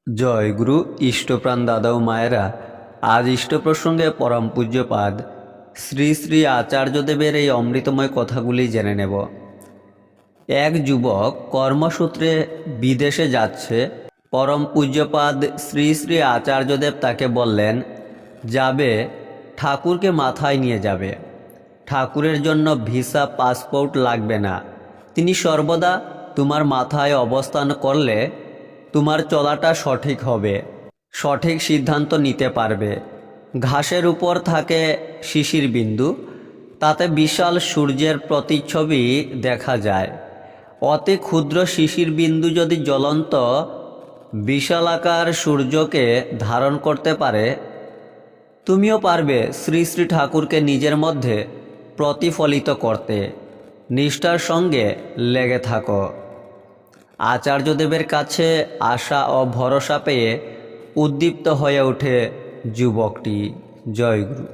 জয় গুরু ইষ্টপ্রাণ দাদা ও মায়েরা, আজ ইষ্ট প্রসঙ্গে পরম পূজ্যপাদ শ্রী শ্রী আচার্যদেবের এই অমৃতময় কথাগুলি জেনে নেব। এক যুবক কর্মসূত্রে বিদেশে যাচ্ছে। পরম পূজ্যপাদ শ্রী শ্রী আচার্যদেব তাকে বললেন, যাবে, ঠাকুরকে মাথায় নিয়ে যাবে। ঠাকুরের জন্য ভিসা পাসপোর্ট লাগবে না। তিনি সর্বদা তোমার মাথায় অবস্থান করলে তোমার চলাটা সঠিক হবে, সঠিক সিদ্ধান্ত নিতে পারবে। ঘাসের উপর থাকে শিশির বিন্দু, তাতে বিশাল সূর্যের প্রতিচ্ছবি দেখা যায়। অতি ক্ষুদ্র শিশির বিন্দু যদি জ্বলন্ত বিশালাকার সূর্যকে ধারণ করতে পারে, তুমিও পারবে শ্রী শ্রী ঠাকুরকে নিজের মধ্যে প্রতিফলিত করতে। নিষ্ঠার সঙ্গে লেগে থাকো। আচার্যদেবের কাছে আশা ও ভরসা পেয়ে উদ্দীপ্ত হয়ে ওঠে যুবকটি। জয় গুরু।